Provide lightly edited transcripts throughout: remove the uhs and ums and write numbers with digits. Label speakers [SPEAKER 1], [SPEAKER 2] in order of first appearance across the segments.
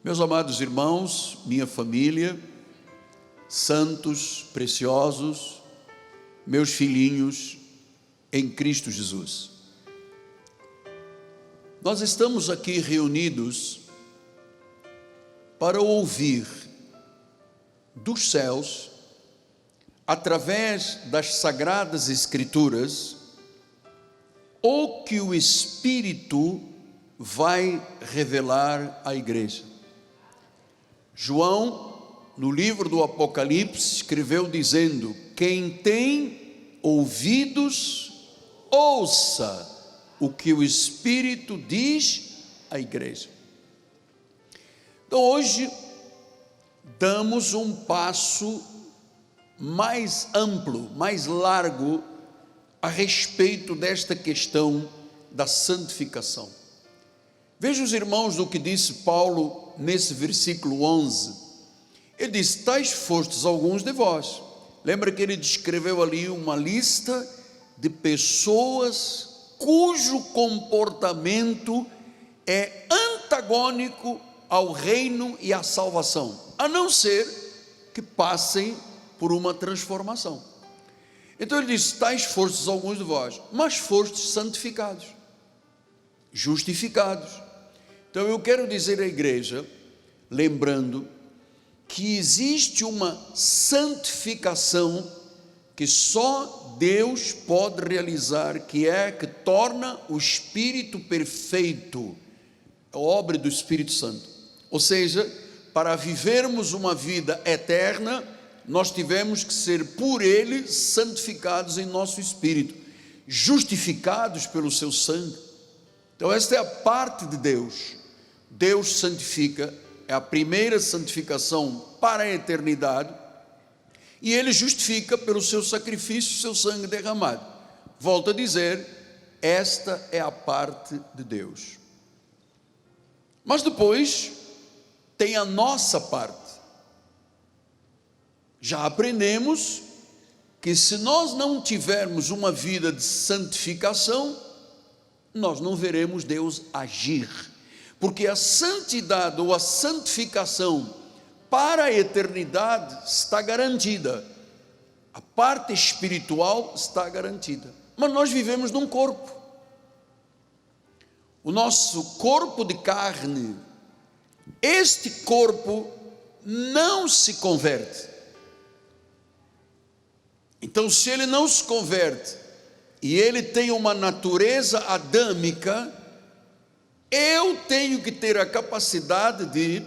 [SPEAKER 1] Meus amados irmãos, minha família, santos, preciosos, meus filhinhos em Cristo Jesus. Nós estamos aqui reunidos para ouvir dos céus, através das Sagradas Escrituras, o que o Espírito vai revelar à igreja. João, no livro do Apocalipse, escreveu dizendo: quem tem ouvidos, ouça o que o Espírito diz à igreja. Então hoje damos um passo mais amplo, mais largo a respeito desta questão da santificação. Veja os irmãos do que disse Paulo nesse versículo 11. Ele diz: tais fostes alguns de vós. Lembra que ele descreveu ali uma lista de pessoas cujo comportamento é antagônico ao reino e à salvação, a não ser que passem por uma transformação. Então ele diz: tais fostes alguns de vós, mas fostes santificados, justificados. Então eu quero dizer à igreja, lembrando que existe uma santificação que só Deus pode realizar, que torna o Espírito perfeito, a obra do Espírito Santo. Ou seja, para vivermos uma vida eterna, nós tivemos que ser por Ele santificados em nosso espírito, justificados pelo seu sangue. Então esta é a parte de Deus. Deus santifica, é a primeira santificação para a eternidade, e Ele justifica pelo seu sacrifício, seu sangue derramado. Volto a dizer, esta é a parte de Deus. Mas depois tem a nossa parte. Já aprendemos que se nós não tivermos uma vida de santificação, nós não veremos Deus agir, porque a santidade ou a santificação para a eternidade está garantida, a parte espiritual está garantida, mas nós vivemos num corpo, o nosso corpo de carne. Este corpo não se converte. Então, se ele não se converte e ele tem uma natureza adâmica, eu tenho que ter a capacidade de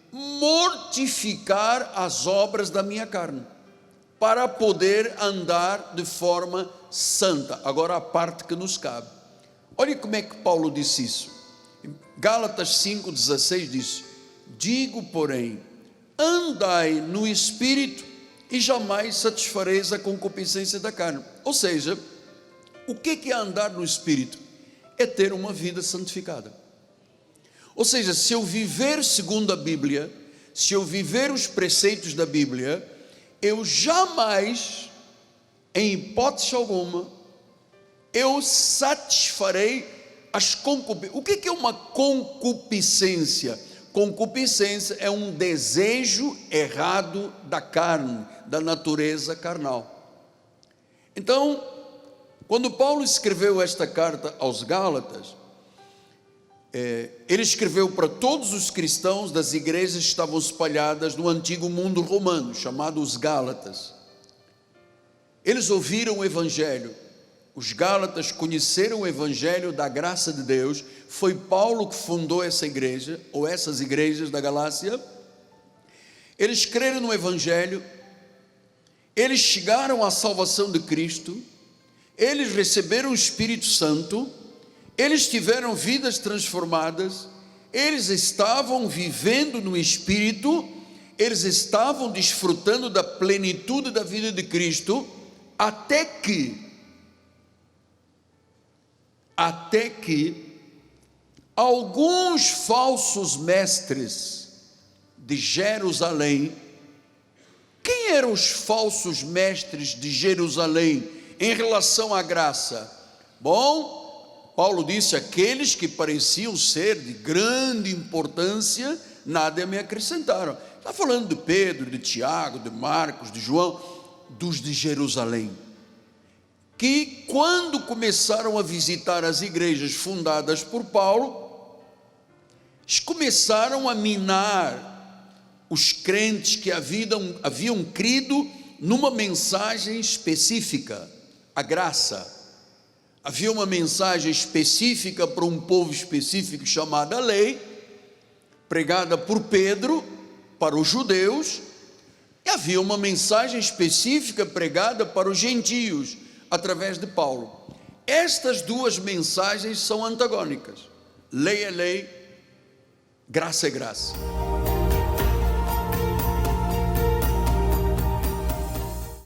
[SPEAKER 1] mortificar as obras da minha carne, para poder andar de forma santa. Agora a parte que nos cabe. Olha como é que Paulo disse isso. Em Gálatas 5,16 diz: digo, porém, andai no Espírito e jamais satisfareis a concupiscência da carne. Ou seja, o que é andar no Espírito? É ter uma vida santificada. Ou seja, se eu viver segundo a Bíblia, se eu viver os preceitos da Bíblia, eu jamais, em hipótese alguma, eu satisfarei as concupiscências. O que é uma concupiscência? Concupiscência é um desejo errado da carne, da natureza carnal. Então, quando Paulo escreveu esta carta aos Gálatas, ele escreveu para todos os cristãos das igrejas que estavam espalhadas no antigo mundo romano, chamado os Gálatas. Eles ouviram o Evangelho, os Gálatas conheceram o Evangelho da graça de Deus. Foi Paulo que fundou essa igreja, ou essas igrejas da Galácia. Eles creram no Evangelho, eles chegaram à salvação de Cristo, eles receberam o Espírito Santo, eles tiveram vidas transformadas, eles estavam vivendo no Espírito, eles estavam desfrutando da plenitude da vida de Cristo, até que alguns falsos mestres de Jerusalém. Quem eram os falsos mestres de Jerusalém em relação à graça? Bom, Paulo disse: aqueles que pareciam ser de grande importância nada me acrescentaram. Está falando de Pedro, de Tiago, de Marcos, de João, dos de Jerusalém, que quando começaram a visitar as igrejas fundadas por Paulo, eles começaram a minar os crentes que haviam crido numa mensagem específica, a graça. Havia uma mensagem específica para um povo específico chamada lei, pregada por Pedro para os judeus, e havia uma mensagem específica pregada para os gentios, através de Paulo. Estas duas mensagens são antagônicas. Lei é lei, graça é graça.